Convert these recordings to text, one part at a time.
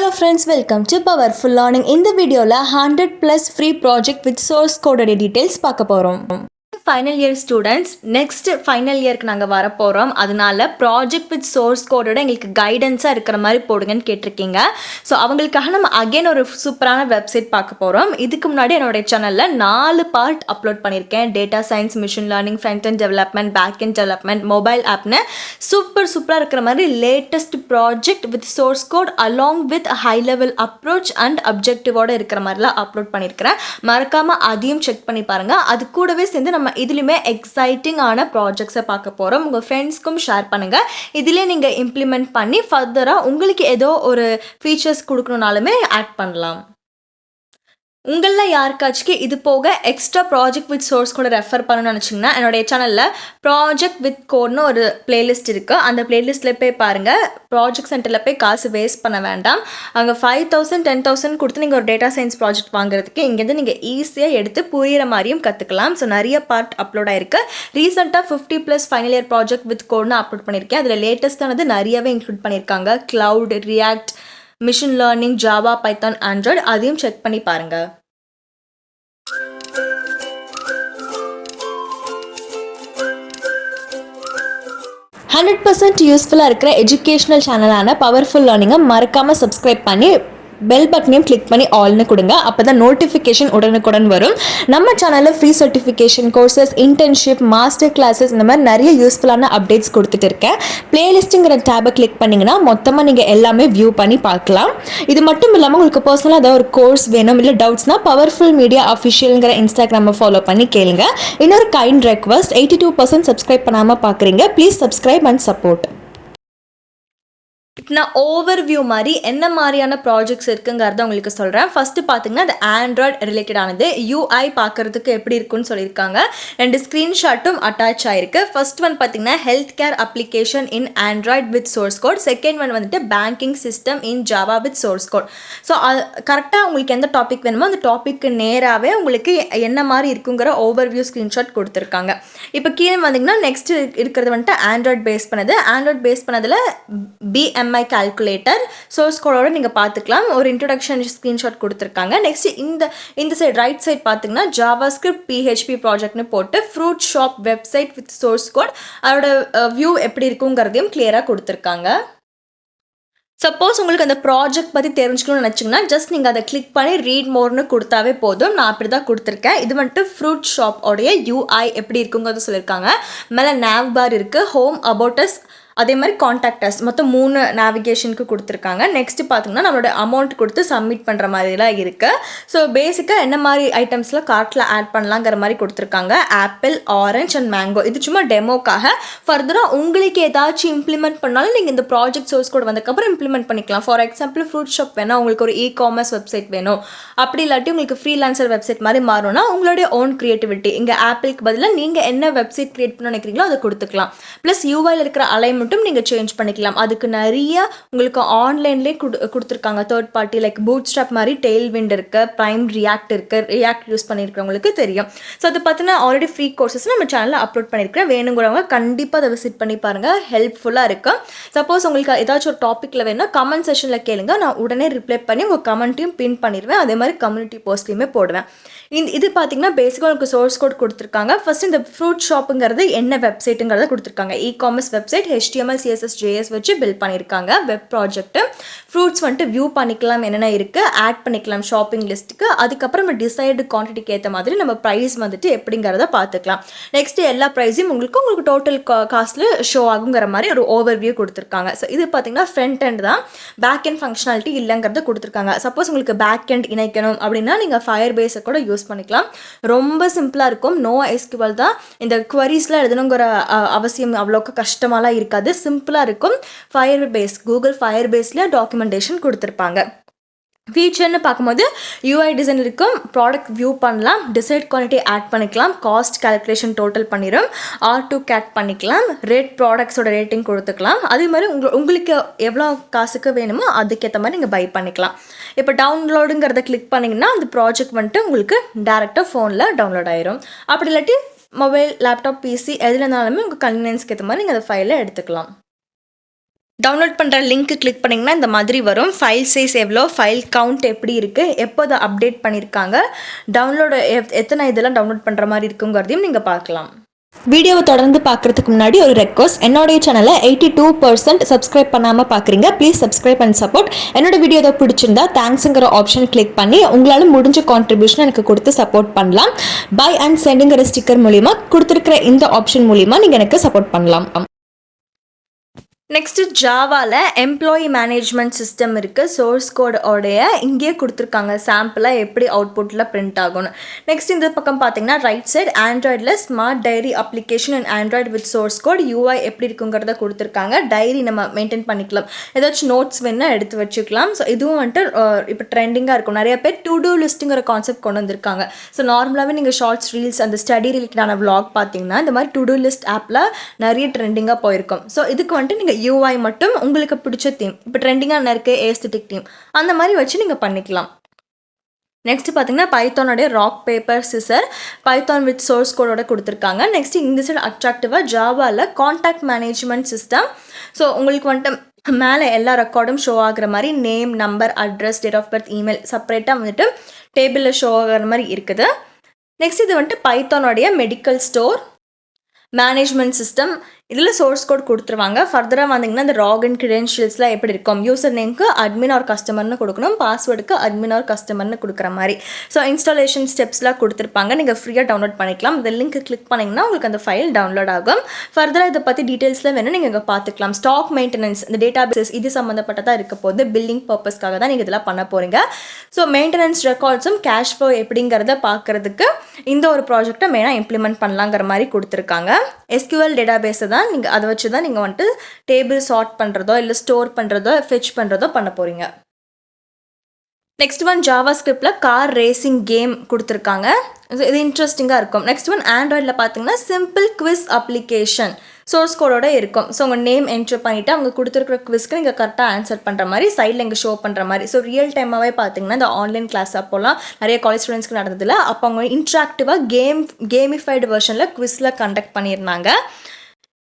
Hello friends, welcome to Powerful Learning. In the video, 100 plus free project with source code details பார்க்க போறோம். Final year students next final இயருக்கு நாங்கள் வர போகிறோம். அதனால ப்ராஜெக்ட் வித் சோர்ஸ் கோடோட எங்களுக்கு கைடன்ஸாக இருக்கிற மாதிரி போடுங்கன்னு கேட்டிருக்கீங்க. ஸோ அவங்களுக்காக நம்ம அகெயின் ஒரு சூப்பரான வெப்சைட் பார்க்க போகிறோம். இதுக்கு முன்னாடி என்னுடைய சேனலில் 4 பார்ட் அப்லோட் பண்ணியிருக்கேன். Data science, machine learning, front end development, back end development, mobile ஆப்னு சூப்பராக இருக்கிற மாதிரி latest project with source code along with high level approach and அப்ஜெக்டிவோடு இருக்கிற மாதிரிலாம் அப்லோட் பண்ணியிருக்கிறேன். மறக்காமல் அதையும் செக் பண்ணி பாருங்கள். அது கூடவே சேர்ந்து நம்ம இதுலையுமே எக்ஸைட்டிங்கான ப்ராஜெக்ட்ஸை பார்க்க போகிறோம். உங்கள் ஃப்ரெண்ட்ஸ்க்கும் ஷேர் பண்ணுங்கள். இதிலே நீங்கள் இம்ப்ளிமெண்ட் பண்ணி ஃபர்தராக உங்களுக்கு ஏதோ ஒரு ஃபீச்சர்ஸ் கொடுக்கணுனாலுமே ஆட் பண்ணலாம். உங்களில் யாருக்காச்சும் இது போக எக்ஸ்ட்ரா ப்ராஜெக்ட் வித் சோர்ஸ் கூட ரெஃபர் பண்ணணும்னு நினச்சிங்கன்னா என்னுடைய சேனலில் ப்ராஜெக்ட் வித் கோட்னு ஒரு பிளேலிஸ்ட் இருக்குது. அந்த பிளேலிஸ்ட்டில் போய் பாருங்கள். ப்ராஜெக்ட் சென்டரில் போய் காசு வேஸ்ட் பண்ண வேண்டாம். அங்கே 5,000 10,000 கொடுத்து நீங்கள் ஒரு டேட்டா சயின்ஸ் ப்ராஜெக்ட் வாங்குறதுக்கு இங்கேருந்து நீங்கள் ஈஸியாக எடுத்து புரிகிற மாதிரியும் கற்றுக்கலாம். ஸோ நிறைய பார்ட் அப்லோட் ஆயிருக்கு. ரீசெண்டாக 50+ ஃபைனல் இயர் ப்ராஜெக்ட் வித் கோட்னு அப்லோட் பண்ணியிருக்கேன். அதில் லேட்டஸ்ட்டானது நிறையவே இன்க்ளூட் பண்ணியிருக்காங்க. Cloud, react, machine learning, Java, Python, Android, அதையும் செக் பண்ணி பாருங்கள். 100% யூஸ்ஃபுல்லாக இருக்கிற எஜுகேஷனல் சேனலான பவர்ஃபுல் லேர்னிங்கை மறக்காமல் சப்ஸ்கிரைப் பண்ணி பெல் பட்டனையும் கிளிக் பண்ணி ஆல்னு கொடுங்க. அப்போ தான் நோட்டிஃபிகேஷன் உடனுக்குடன் வரும். நம்ம சேனலில் free certification courses, internship, master classes இந்த மாதிரி நிறைய யூஸ்ஃபுல்லான அப்டேட்ஸ் கொடுத்துட்டு இருக்கேன். பிளேலிஸ்ட்டுங்கிற டேபை கிளிக் பண்ணிங்கன்னா மொத்தமாக நீங்கள் எல்லாமே வியூ பண்ணி பார்க்கலாம். இது மட்டும் இல்லாமல் உங்களுக்கு பர்சனலாக ஏதாவது ஒரு கோர்ஸ் வேணும் இல்லை டவுட்ஸ்னால் பவர்ஃபுல் மீடியா அஃபிஷியலுங்கிற இன்ஸ்டாகிராமை ஃபாலோ பண்ணி கேளுங்க. இன்னொரு கைண்ட் ரெக்வஸ்ட், 82% சப்ஸ்கிரைப் பண்ணாமல் பார்க்குறீங்க. Please subscribe and support. இப்போ நான் ஓவர்வியூ மாதிரி என்ன மாதிரியான ப்ராஜெக்ட்ஸ் இருக்குங்கிறத உங்களுக்கு சொல்கிறேன். ஃபஸ்ட்டு பார்த்தீங்கன்னா அது ஆண்ட்ராய்டு ரிலேட்டடானது. யூஐ பார்க்குறதுக்கு எப்படி இருக்குன்னு சொல்லியிருக்காங்க. 2 ஸ்க்ரீன்ஷாட்டும் அட்டாச் ஆகிருக்கு. ஃபர்ஸ்ட் ஒன் பார்த்தீங்கன்னா health care application in Android with source code. Second one வந்துட்டு banking system in Java with source code. So அது கரெக்டாக உங்களுக்கு எந்த டாபிக் வேணுமோ அந்த டாப்பிக்கு நேராகவே உங்களுக்கு என்ன மாதிரி இருக்குங்கிற ஓவர்வியூ ஸ்க்ரீன்ஷாட் கொடுத்துருக்காங்க. இப்போ கீழே வந்தீங்கன்னா நெக்ஸ்ட் இருக்கிறது வந்துட்டு ஆண்ட்ராய்டு பேஸ் பண்ணது. ஆண்ட்ராய்டு பேஸ் பண்ணதில் BMI கால்குலேட்டர் சோர்ஸ் கோடோட நீங்கள் பார்த்துக்கலாம். ஒரு இன்ட்ரடக்ஷன் ஸ்க்ரீன்ஷாட் கொடுத்துருக்காங்க. நெக்ஸ்ட் இந்த சைடு ரைட் சைட் பார்த்தீங்கன்னா ஜாவா ஸ்கிரிப்ட் PHP ப்ராஜெக்ட்னு போட்டு fruit shop website with source code அதோட வியூ எப்படி இருக்குங்கிறதையும் கிளியராக கொடுத்துருக்காங்க. சப்போஸ் உங்களுக்கு அந்த ப்ராஜெக்ட் பற்றி தெரிஞ்சுக்கணும்னு நினச்சிங்கன்னா ஜஸ்ட் நீங்கள் அதை கிளிக் பண்ணி ரீட் மோர்னு கொடுத்தாவே போதும். நான் அப்படி தான் கொடுத்துருக்கேன். இது வந்துட்டு ஃப்ரூட் ஷாப்போடைய UI எப்படி இருக்குங்கிறத சொல்லியிருக்காங்க. மேலே nav பார் இருக்குது, ஹோம், அபவுட்டஸ், அதே மாதிரி கான்டாக்டர்ஸ், மொத்தம் 3 நேவிகேஷனுக்கு கொடுத்துருக்காங்க. நெக்ஸ்ட்டு பார்த்தீங்கன்னா நம்மளோட அமௌண்ட் கொடுத்து சப்மிட் பண்ணுற மாதிரிலாம் இருக்குது. ஸோ பேசிக்காக என்ன மாதிரி ஐட்டம்ஸ்லாம் கார்ட்டில் ஆட் பண்ணலாங்கிற மாதிரி கொடுத்துருக்காங்க. Apple, orange and mango. இது சும்மா டெமோக்காக. ஃபர்தராக உங்களுக்கு ஏதாச்சும் இம்ப்ளிமெண்ட் பண்ணாலும் நீங்கள் இந்த ப்ராஜெக்ட் சோர்ஸ் கோட் வந்ததுக்கப்புறம் இம்ப்ளிமெண்ட் பண்ணிக்கலாம். ஃபார் எக்ஸாம்பிள் ஃப்ரூட் ஷாப் வேணால் உங்களுக்கு ஒரு காமர்ஸ் வெப்சைட் வேணும், அப்படி இல்லாட்டி உங்களுக்கு ஃப்ரீலான்சர் வெப்சைட் மாதிரி மாறணும்னா உங்களுடைய ஓன் க்ரியேட்டிவிட்டி. இங்கே ஆப்பிளுக்கு பதிலாக நீங்கள் என்ன வெப்சைட் க்ரியேட் பண்ண நினைக்கிறீங்களோ அதை கொடுத்துக்கலாம். ப்ளஸ் யூஐயில் இருக்கிற அலைன்மெண்ட் நீங்கள் சேஞ்ச் பண்ணிக்கலாம். அதுக்கு நிறைய உங்களுக்கு ஆன்லைன்லேயே கொடுத்துருக்காங்க. தேர்ட் பார்ட்டி லைக் பூட்ஸ்ட்ராப் மாதிரி டெய்ல்விண்ட் இருக்குது, ப்ரைம், ரியாக்ட் இருக்குது. ரியாக்ட் யூஸ் பண்ணியிருக்கிறவங்களுக்கு தெரியும். ஸோ அதை பார்த்தீங்கன்னா ஆல்ரெடி ஃப்ரீ கோர்சஸ் நம்ம சேனலில் அப்லோட் பண்ணியிருக்கிறேன். வேணுங்கிறவங்க கண்டிப்பாக அதை விசிட் பண்ணி பாருங்கள். ஹெல்ப்ஃபுல்லாக இருக்கும். சப்போஸ் உங்களுக்கு ஏதாச்சும் ஒரு டாப்பிக்கில் வேணும்னா கமெண்ட் செஷனில் கேளுங்க. நான் உடனே ரிப்ளை பண்ணி உங்கள் கமெண்ட்டையும் பின் பண்ணிடுவேன். அதே மாதிரி கம்யூனிட்டி போஸ்ட்லையுமே போடுவேன். இது பார்த்தீங்கன்னா பேசிக்காக உங்களுக்கு சோர்ஸ் கோட் கொடுத்துருக்காங்க. ஃபர்ஸ்ட் இந்த ஃப்ரூட் ஷாப்புங்கிறது என்ன வெப்சைட்டுங்கிறத கொடுத்துருக்காங்க. Commerce website HTML CSS JS வச்சு பில்ட் பண்ணியிருக்காங்க. வெப் ப்ராஜெக்ட்டு ஃப்ரூட்ஸ் வந்துட்டு வியூ பண்ணிக்கலாம், என்னென்ன இருக்குது ஆட் பண்ணிக்கலாம் ஷாப்பிங் லிஸ்ட்டுக்கு. அதுக்கப்புறம் நம்ம டிசைடு குவான்டிட்டிக்கு ஏற்ற மாதிரி நம்ம ப்ரைஸ் வந்துட்டு எப்படிங்கிறத பார்த்துக்கலாம். நெக்ஸ்ட்டு எல்லா ப்ரைஸையும் உங்களுக்கு டோட்டல் காஸ்ட்டில் ஷோ ஆகுங்கிற மாதிரி ஒரு ஓவர்வியூ கொடுத்துருக்காங்க. ஸோ இது பார்த்தீங்கன்னா ஃப்ரண்ட் எண்ட் தான், பேக் எண்ட் ஃபங்க்ஷனாலிட்டி இல்லைங்கிறத கொடுத்துருக்காங்க. சப்போஸ் உங்களுக்கு பேக் எண்ட் இணைக்கணும் அப்படின்னா நீங்கள் ஃபயர் பேஸை கூட யூஸ் பண்ணிக்கலாம். ரொம்ப சிம்பிளாக இருக்கும். நோ SQL தான். இந்த குவரிஸ்லாம் எழுதணுங்கிற அவசியம் அவ்வளோக்கு கஷ்டமாலாம் இருக்காது. சிம்பிளாக இருக்கும். ஃபயர் பேஸ், கூகுள் ஃபயர் பேஸில் டாக்குமெண்டேஷன் கொடுத்துருப்பாங்க. ஃபீச்சர்னு பார்க்கும்போது UI டிசைன் இருக்கும், ப்ராடக்ட் வியூ பண்ணலாம், டிசைட் குவாலிட்டி ஆட் பண்ணிக்கலாம், காஸ்ட் கால்குலேஷன் டோட்டல் பண்ணிடும், R2 கேட் பண்ணிக்கலாம், ரேட் ப்ராடக்ட்ஸோட ரேட்டிங் கொடுத்துக்கலாம். அதே மாதிரி உங்களுக்கு எவ்வளோ காசுக்கு வேணுமோ அதுக்கேற்ற மாதிரி நீங்கள் பை பண்ணிக்கலாம். இப்போ டவுன்லோடுங்கிறத கிளிக் பண்ணிங்கன்னா அந்த ப்ராஜெக்ட் வந்துட்டு உங்களுக்கு டேரெக்டாக ஃபோனில் டவுன்லோட் ஆயிரும். அப்படி இல்லாட்டி மொபைல், லேப்டாப், PC எதுல இருந்தாலுமே உங்கள் கன்வீனியன்ஸ்க்கு ஏற்ற மாதிரி நீங்கள் அந்த ஃபைலை எடுத்துக்கலாம். டவுன்லோட் பண்ணுற லிங்க் கிளிக் பண்ணிங்கன்னா இந்த மாதிரி வரும். ஃபைல் சைஸ் எவ்வளோ, ஃபைல் கவுண்ட் எப்படி இருக்குது, எப்போ அதை அப்டேட் பண்ணியிருக்காங்க, டவுன்லோடு எத்தனை இதெல்லாம் டவுன்லோட் பண்ணுற மாதிரி இருக்குங்கிறதையும் நீங்கள் பார்க்கலாம். வீடியோவை தொடர்ந்து பார்க்குறதுக்கு முன்னாடி ஒரு ரெக்வஸ்ட், என்னுடைய சேனலை 82% சப்ஸ்கிரைப் பண்ணாமல் பார்க்குறீங்க. Please subscribe and support. என்னோட வீடியோ ஏதோ பிடிச்சிருந்தா தேங்க்ஸுங்கிற ஆப்ஷன் கிளிக் பண்ணி உங்களால் முடிஞ்ச கான்ட்ரிபியூஷன் எனக்கு கொடுத்து சப்போர்ட் பண்ணலாம். பை அண்ட் சென்டுங்கிற ஸ்டிக்கர் மூலிமா கொடுத்துருக்கிற இந்த ஆப்ஷன் மூலிமா நீங்கள் எனக்கு சப்போர்ட் பண்ணலாம். நெக்ஸ்ட்டு ஜாவாவில் எம்ப்ளாயி மேனேஜ்மெண்ட் சிஸ்டம் இருக்குது. சோர்ஸ் கோடோடைய இங்கேயே கொடுத்துருக்காங்க சாம்பிளாக எப்படி அவுட்புட்டில் பிரிண்ட் ஆகும்னு. நெக்ஸ்ட் இந்த பக்கம் பார்த்தீங்கன்னா ரைட் சைட் ஆண்ட்ராய்டில் smart diary application and Android with source code UI எப்படி இருக்குங்கிறத கொடுத்துருக்காங்க. டைரி நம்ம மெயின்டைன் பண்ணிக்கலாம், ஏதாச்சும் நோட்ஸ் வேணால் எடுத்து வச்சுக்கலாம். ஸோ இதுவும் வந்துட்டு இப்போ ட்ரெண்டிங்காக இருக்கும். நிறைய பேர் டு டூ லிஸ்ட்டுங்கிற கான்செப்ட் கொண்டு வந்திருக்காங்க. ஸோ நார்மலாகவே நீங்கள் ஷார்ட்ஸ் ரீல்ஸ் அந்த ஸ்டடி ரிலேட்டடான விளாக் பார்த்தீங்கன்னா இந்த மாதிரி டு டூ லிஸ்ட் ஆப்பில் நிறைய ட்ரெண்டிங்காக போயிருக்கும். ஸோ இதுக்கு வந்துட்டு நீங்கள் UI மட்டும் உங்களுக்கு பிடிச்ச தீம், இப்போ ட்ரெண்டிங்காக இருக்க ஏஸ்தட்டிக் தீம் அந்த மாதிரி வச்சு நீங்கள் பண்ணிக்கலாம். நெக்ஸ்ட் பார்த்தீங்கன்னா பைத்தானோடைய rock paper scissor Python with source கோடோட கொடுத்துருக்காங்க. நெக்ஸ்ட் இந்த சைடு அட்ராக்டிவாக ஜாவாவில் கான்டாக்ட் மேனேஜ்மெண்ட் சிஸ்டம். ஸோ உங்களுக்கு வந்துட்டு மேலே எல்லா ரெக்கார்டும் ஷோ ஆகுற மாதிரி name, number, address, date of birth, email செப்பரேட்டாக வந்துட்டு டேபிளில் ஷோ ஆகிற மாதிரி இருக்குது. நெக்ஸ்ட் இது வந்துட்டு பைத்தானோடைய மெடிக்கல் ஸ்டோர் மேனேஜ்மெண்ட் சிஸ்டம். இதில் சோர்ஸ் கோட் கொடுத்துருவாங்க. ஃபர்தராக வந்தீங்கன்னா இந்த லாகின் கிரெடென்ஷியல்ஸ்லாம் எப்படி இருக்கும், யூசர் நேம்க்கு அட்மின் ஆர் கஸ்டமர்னு கொடுக்கணும், பாஸ்வேர்டுக்கு அட்மின் ஆர் கஸ்டமர்னு கொடுக்குற மாதிரி. ஸோ இன்ஸ்டாலேஷன் ஸ்டெப்ஸ்லாம் கொடுத்துருப்பாங்க. நீங்கள் ஃப்ரீயாக டவுன்லோட் பண்ணிக்கலாம். இந்த லிங்க் கிளிக் பண்ணிங்கன்னா உங்களுக்கு அந்த ஃபைல் டவுன்லோட் ஆகும். ஃபர்தராக இதை பற்றி டீட்டெயில்ஸ்லாம் வேணும் நீங்கள் இங்கே பார்த்துக்கலாம். ஸ்டாக் மெயின்டெனன்ஸ், இந்த டேட்டா பேசஸ் இது சம்மந்தப்பட்டதாக இருக்க போது பில்லிங் பர்பஸ்க்காக தான் நீங்கள் இதெல்லாம் பண்ண போகிறீங்க. ஸோ மெயின்டெனன்ஸ் ரெக்கார்ட்ஸும் கேஷ் ஃப்ளோ எப்படிங்கிறத பார்க்குறதுக்கு இந்த ஒரு ப்ராஜெக்டை மெயினாக இம்ப்ளிமெண்ட் பண்ணலாங்கிற மாதிரி கொடுத்துருக்காங்க. SQL டேட்டா பேஸை தான் நீங்கள் அதை வச்சு தான் நீங்கள் வந்துட்டு டேபிள் சார்ட் பண்ணுறதோ இல்லை ஸ்டோர் பண்ணுறதோ ஃபெச் பண்ணுறதோ பண்ண போகிறீங்க. நெக்ஸ்ட் ஒன் ஜாவா ஸ்கிரிப்டில் கார் ரேசிங் கேம் கொடுத்துருக்காங்க. இது இன்ட்ரெஸ்டிங்காக இருக்கும். நெக்ஸ்ட் ஒன் ஆண்ட்ராய்டில் பார்த்தீங்கன்னா சிம்பிள் குவிஸ் அப்ளிகேஷன் சோர்ஸ் கோடோட இருக்கும். ஸோ உங்கள் நேம் என்ட்ரு பண்ணிவிட்டு அவங்க கொடுத்துருக்குற குவிஸ்க்கு நீங்கள் கரெக்டாக ஆன்சர் பண்ணுற மாதிரி சைடில் இங்கே ஷோ பண்ணுற மாதிரி. ஸோ ரியல் டைமாகவே பார்த்தீங்கன்னா இந்த ஆன்லைன் கிளாஸ் அப்போலாம் நிறைய காலேஜ் ஸ்டூடெண்ட்ஸ்க்கு நடந்ததில்ல. அப்போ அவங்க இன்ட்ராக்டிவாக கேமிஃபைடு வெர்ஷனில் குவிஸில் கண்டக்ட் பண்ணியிருந்தாங்க.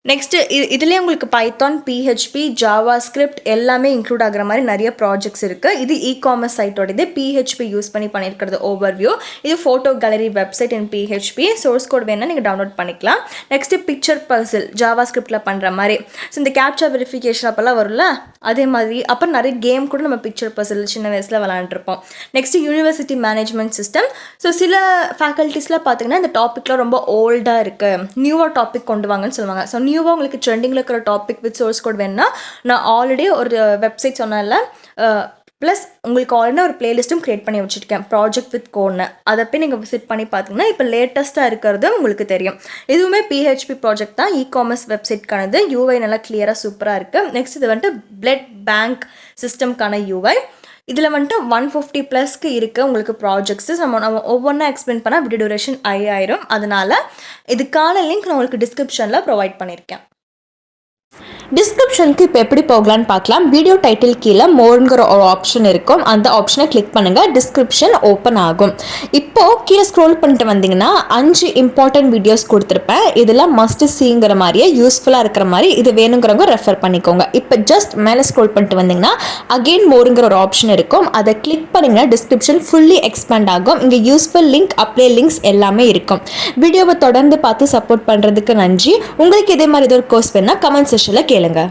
நெக்ஸ்ட்டு இதுலேயே உங்களுக்கு பைத்தான், PHP, ஜாவா ஸ்கிரிப்ட் எல்லாமே இன்க்ளூட் ஆகிற மாதிரி நிறைய ப்ராஜெக்ட்ஸ் இருக்குது. இது இ-காமர்ஸ் சைட்டோட இது PHP யூஸ் பண்ணி பண்ணியிருக்கிறது ஓவர்வியூ. இது photo gallery website in PHP. Source code வேணால் நீங்கள் டவுன்லோட் பண்ணிக்கலாம். நெக்ஸ்ட்டு பிக்சர் பசில் ஜாவா ஸ்கிரிப்டில் பண்ணுற மாதிரி. ஸோ இந்த கேப்சா வெரிஃபிகேஷன் அப்போல்லாம் வரும்ல அதே மாதிரி. அப்புறம் நிறைய கேம் கூட நம்ம பிக்சர் பசில் சின்ன வயசில் விளாண்டுருப்போம். Next university management system. So சில ஃபேக்கல்ட்டிஸ்லாம் பார்த்தீங்கன்னா இந்த டாப்பிக்லாம் ரொம்ப ஓல்டாக இருக்குது, நியூவாக டாபிக் கொண்டு வாங்கன்னு சொல்லுவாங்க. ஸோ நியூவாக உங்களுக்கு ட்ரெண்டிங்கில் இருக்கிற டாபிக் வித் சோர்ஸ் கோட் வேணுன்னா நான் ஆல்ரெடி ஒரு வெப்சைட் சொன்னால ப்ளஸ் உங்களுக்கு ஆல்ரெடி ஒரு பிளேலிஸ்ட்டும் க்ரியேட் பண்ணி வச்சுருக்கேன் ப்ராஜெக்ட் வித் கோட்னு. அதை போய் நீங்கள் விசிட் பண்ணி பார்த்தீங்கன்னா இப்போ லேட்டஸ்ட்டாக இருக்கிறது உங்களுக்கு தெரியும். இதுவுமே PHP ப்ராஜெக்ட் தான், இ-காமர்ஸ் வெப்சைட்கானது. UI நல்லா கிளியராக சூப்பராக இருக்குது. நெக்ஸ்ட் இது வந்துட்டு பிளட் பேங்க் சிஸ்டம்கான UI. இதில் வந்துட்டு 150+ இருக்குது உங்களுக்கு ப்ராஜெக்ட்ஸு. நம்ம ஒவ்வொன்றா எக்ஸ்பிளைன் பண்ணால் வீடியோ டியூரேஷன் ஆயிரும். அதனால் இதுக்கான லிங்க் நான் உங்களுக்கு டிஸ்கிரிப்ஷனில் ப்ரொவைட் பண்ணியிருக்கேன். டிஸ்கிரிப்ஷனுக்கு இப்போ எப்படி போகலான்னு பார்க்கலாம். வீடியோ டைட்டில் கீழே மோருங்கிற ஒரு ஆப்ஷன் இருக்கும். அந்த ஆப்ஷனை கிளிக் பண்ணுங்கள், டிஸ்கிரிப்ஷன் ஓப்பன் ஆகும். இப்போது கீழே ஸ்க்ரோல் பண்ணிட்டு வந்தீங்கன்னா 5 இம்பார்ட்டன்ட் வீடியோஸ் கொடுத்துருப்பேன். இதெல்லாம் மஸ்ட் சீங்கிற மாதிரியே யூஸ்ஃபுல்லாக இருக்கிற மாதிரி இது வேணுங்கிறவங்க ரெஃபர் பண்ணிக்கோங்க. இப்போ ஜஸ்ட் மேலே ஸ்க்ரோல் பண்ணிட்டு வந்தீங்கன்னா அகெயின் மோருங்கிற ஒரு ஆப்ஷன் இருக்கும். அதை கிளிக் பண்ணிங்கன்னா டிஸ்கிரிப்ஷன் ஃபுல்லி எக்ஸ்பேண்ட் ஆகும். இங்கே யூஸ்ஃபுல் லிங்க், அப்ளை லிங்க்ஸ் எல்லாமே இருக்கும். வீடியோவை தொடர்ந்து பார்த்து சப்போர்ட் பண்ணுறதுக்கு நன்றி. உங்களுக்கு இதே மாதிரி ஏதோ ஒரு கோர்ஸ் வேணால் கமெண்ட் செக்ஷனில் கேளுங்க.